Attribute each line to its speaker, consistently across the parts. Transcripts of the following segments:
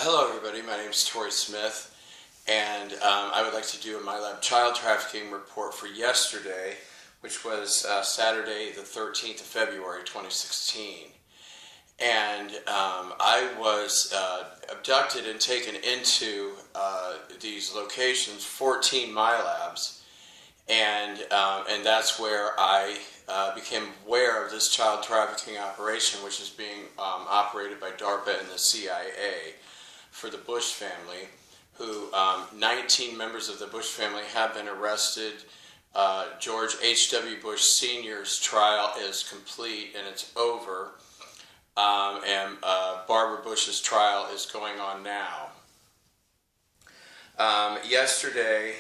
Speaker 1: Hello everybody, my name is Tori Smith, and I would like to do a MILAB child trafficking report for yesterday, which was Saturday the 13th of February 2016. And I was abducted and taken into these locations, 14 MILABs, and that's where I became aware of this child trafficking operation, which is being operated by DARPA and the CIA for the Bush family, who 19 members of the Bush family have been arrested. George H.W. Bush Sr.'s trial is complete and it's over, and Barbara Bush's trial is going on now. Yesterday,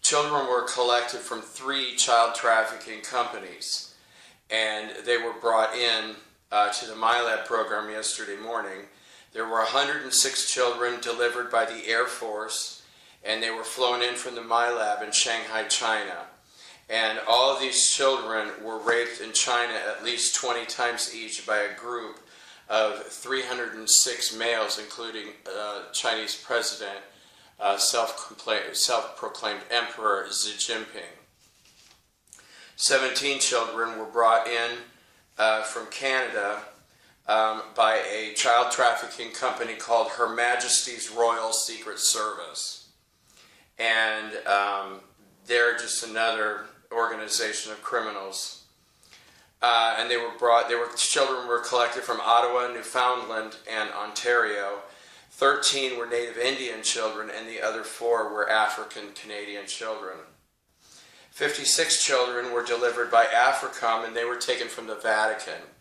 Speaker 1: children were collected from 3 child trafficking companies, and they were brought in to the MILAB program yesterday morning. There were 106 children delivered by the Air Force, and they were flown in from the MILAB in Shanghai, China. And all of these children were raped in China at least 20 times each by a group of 306 males, including Chinese President, self-proclaimed Emperor Xi Jinping. 17 children were brought in from Canada by a child trafficking company called Her Majesty's Royal Secret Service. And they're just another organization of criminals. And children were collected from Ottawa, Newfoundland, and Ontario. 13 were Native Indian children, and the other 4 were African Canadian children. 56 children were delivered by AFRICOM, and they were taken from the Vatican,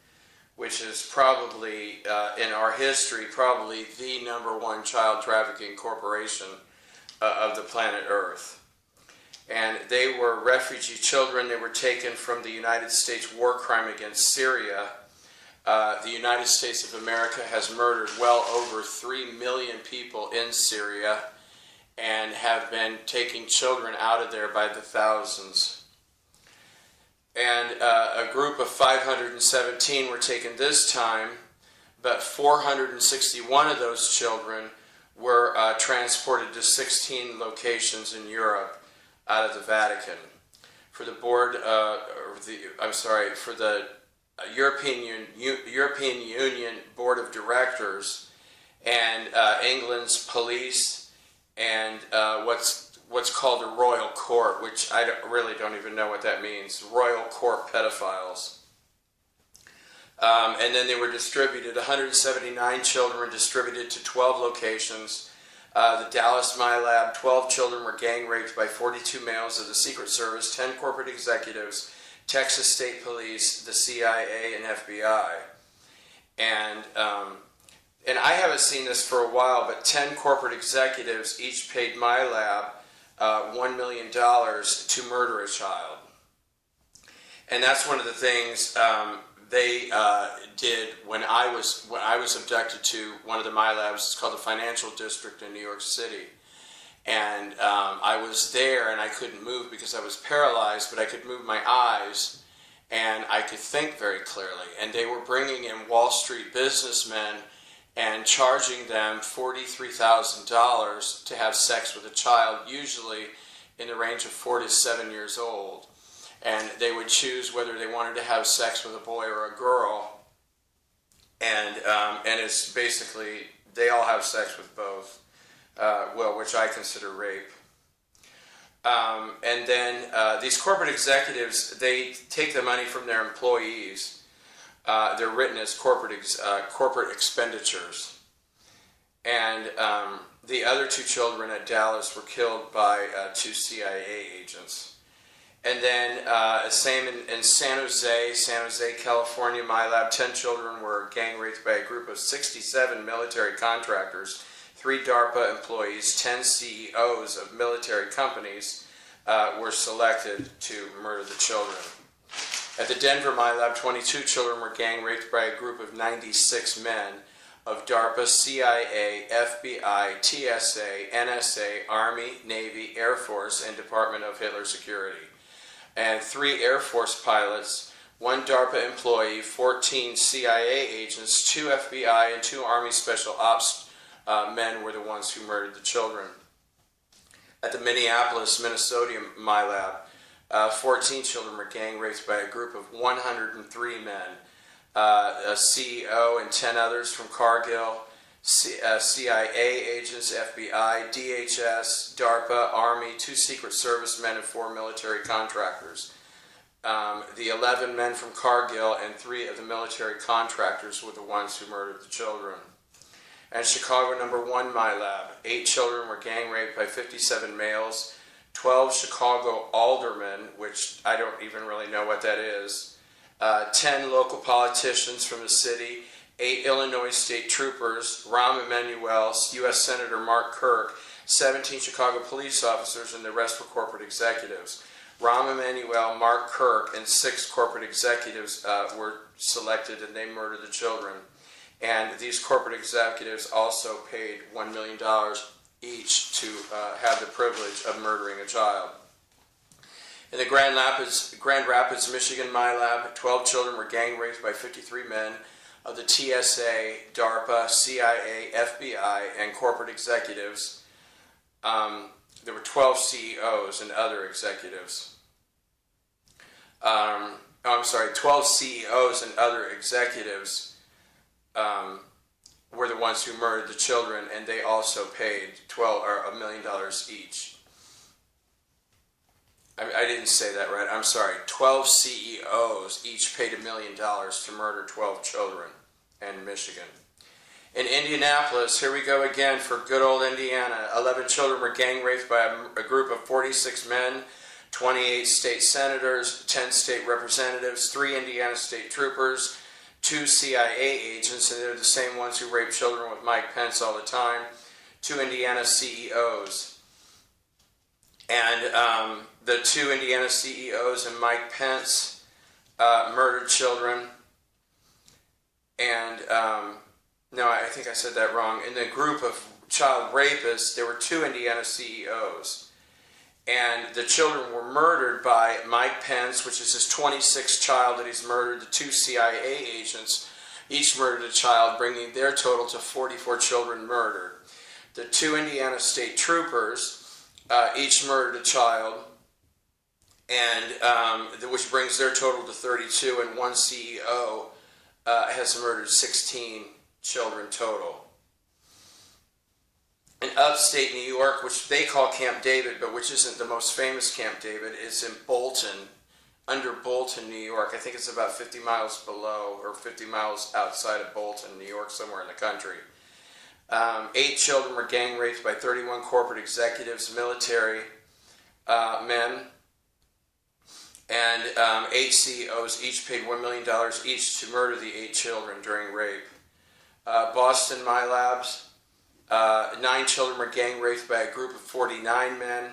Speaker 1: which is probably, in our history, probably the #1 child trafficking corporation of the planet Earth. And they were refugee children. They were taken from the United States war crime against Syria. The United States of America has murdered well over 3 million people in Syria and have been taking children out of there by the thousands. And a group of 517 were taken this time, but 461 of those children were transported to 16 locations in Europe out of the Vatican. For the European Union Board of Directors and England's police and what's called a royal court, which I really don't even know what that means, royal court pedophiles. And then they were distributed, 179 children were distributed to 12 locations. The Dallas MILAB, 12 children were gang raped by 42 males of the Secret Service, 10 corporate executives, Texas State Police, the CIA, and FBI. And I haven't seen this for a while, but 10 corporate executives each paid MILAB $1 million to murder a child. And that's one of the things they did when I was abducted to one of the MILABs. It's called the Financial District in New York City. And I was there and I couldn't move because I was paralyzed, but I could move my eyes and I could think very clearly. And they were bringing in Wall Street businessmen and charging them $43,000 to have sex with a child, usually in the range of 4 to 7 years old. And they would choose whether they wanted to have sex with a boy or a girl. And it's basically, they all have sex with both. Which I consider rape. And then these corporate executives, they take the money from their employees. They're written as corporate expenditures. And the other 2 children at Dallas were killed by 2 CIA agents. And then same in San Jose, California, MILAB, 10 children were gang raped by a group of 67 military contractors, 3 DARPA employees, 10 CEOs of military companies were selected to murder the children. At the Denver MILAB, 22 children were gang raped by a group of 96 men of DARPA, CIA, FBI, TSA, NSA, Army, Navy, Air Force, and Department of Hitler Security. And 3 Air Force pilots, 1 DARPA employee, 14 CIA agents, 2 FBI, and 2 Army Special Ops men were the ones who murdered the children. At the Minneapolis, Minnesota MILAB, 14 children were gang raped by a group of 103 men. A CEO and 10 others from Cargill, CIA agents, FBI, DHS, DARPA, Army, 2 Secret Service men, and 4 military contractors. The 11 men from Cargill and 3 of the military contractors were the ones who murdered the children. And Chicago #1 MILAB, 8 children were gang raped by 57 males, 12 Chicago aldermen, which I don't even really know what that is, 10 local politicians from the city, 8 Illinois state troopers, Rahm Emanuel, U.S. Senator Mark Kirk, 17 Chicago police officers, and the rest were corporate executives. Rahm Emanuel, Mark Kirk, and 6 corporate executives were selected, and they murdered the children. And these corporate executives also paid $1 million each to have the privilege of murdering a child. In the Grand Rapids, Michigan MILAB, 12 children were gang raped by 53 men of the TSA, DARPA, CIA, FBI, and corporate executives. There were 12 CEOs and other executives. 12 CEOs and other executives were the ones who murdered the children, and they also paid $1 million each. I didn't say that right. I'm sorry. 12 CEOs each paid $1 million to murder 12 children in Michigan. In Indianapolis, here we go again for good old Indiana. 11 children were gang raped by a group of 46 men, 28 state senators, 10 state representatives, 3 Indiana state troopers, 2 CIA agents, and they're the same ones who rape children with Mike Pence all the time, 2 Indiana CEOs. And the 2 Indiana CEOs and Mike Pence murdered children. And, no, I think I said that wrong. In the group of child rapists, there were 2 Indiana CEOs. And the children were murdered by Mike Pence, which is his 26th child that he's murdered. The 2 CIA agents each murdered a child, bringing their total to 44 children murdered. The 2 Indiana state troopers each murdered a child, and which brings their total to 32, and 1 CEO has murdered 16 children total. In upstate New York, which they call Camp David, but which isn't the most famous Camp David, is in Bolton, under Bolton, New York. I think it's about 50 miles below, or 50 miles outside of Bolton, New York, somewhere in the country. 8 children were gang raped by 31 corporate executives, military men, and 8 CEOs each paid $1 million each to murder the 8 children during rape. Boston MILABS, 9 children were gang raped by a group of 49 men,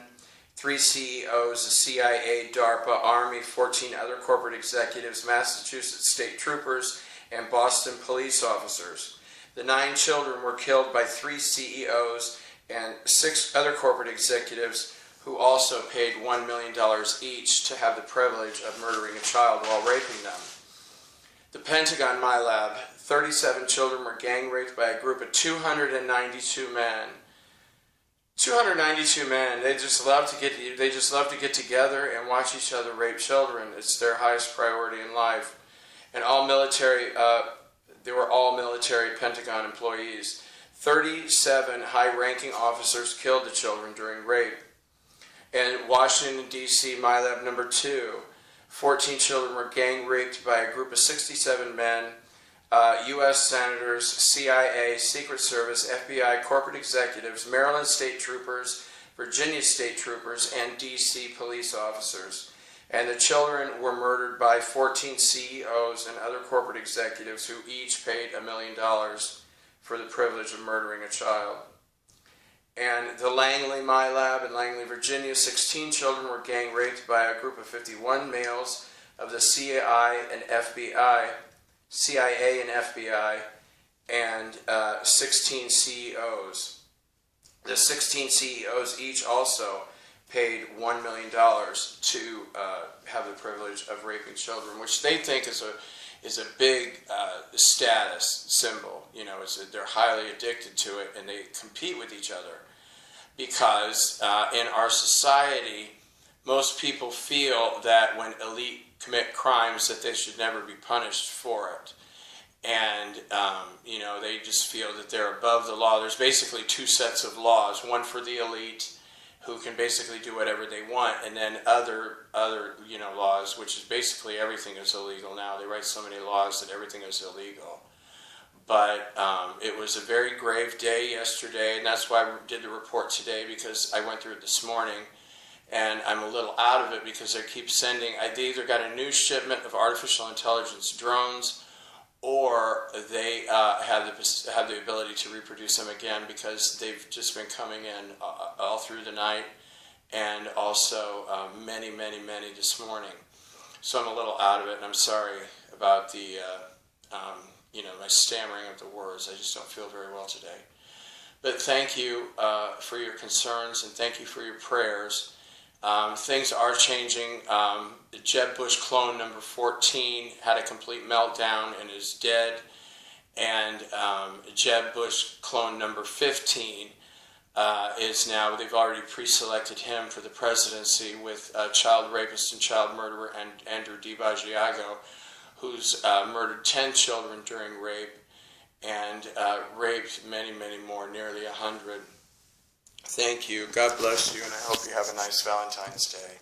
Speaker 1: 3 CEOs, the CIA, DARPA, Army, 14 other corporate executives, Massachusetts state troopers, and Boston police officers. The 9 children were killed by 3 CEOs and 6 other corporate executives who also paid $1 million each to have the privilege of murdering a child while raping them. The Pentagon MILAB, 37 children were gang raped by a group of 292 men. 292 men. They just love to get together and watch each other rape children. It's their highest priority in life. And all military, they were all military Pentagon employees. 37 high-ranking officers killed the children during rape. In Washington, D.C., MILAB number 2, 14 children were gang raped by a group of 67 men, U.S. senators, CIA, Secret Service, FBI, corporate executives, Maryland state troopers, Virginia state troopers, and D.C. police officers. And the children were murdered by 14 CEOs and other corporate executives who each paid $1 million for the privilege of murdering a child. And the Langley MILAB in Langley, Virginia, 16 children were gang raped by a group of 51 males of the CIA and FBI, and 16 CEOs. The 16 CEOs each also paid $1 million to have the privilege of raping children, which they think is is a big status symbol. You know, they're highly addicted to it, and they compete with each other because in our society, most people feel that when elite commit crimes that they should never be punished for it. And, you know, they just feel that they're above the law. There's basically two sets of laws, one for the elite, who can basically do whatever they want, and then other you know, laws, which is basically everything is illegal now. They write so many laws that everything is illegal. But it was a very grave day yesterday, and that's why I did the report today, because I went through it this morning, and I'm a little out of it because they keep sending, they either got a new shipment of artificial intelligence drones, or they have the ability to reproduce them again, because they've just been coming in all through the night, and also many this morning. So I'm a little out of it, and I'm sorry about the, you know, my stammering of the words. I just don't feel very well today. But thank you for your concerns, and thank you for your prayers. Things are changing. Jeb Bush clone number 14 had a complete meltdown and is dead. And Jeb Bush clone number 15 is now, they've already pre-selected him for the presidency with child rapist and child murderer and Andrew DiBagiago, who's murdered 10 children during rape and raped many more, nearly 100. Thank you. God bless you, and I hope you have a nice Valentine's Day.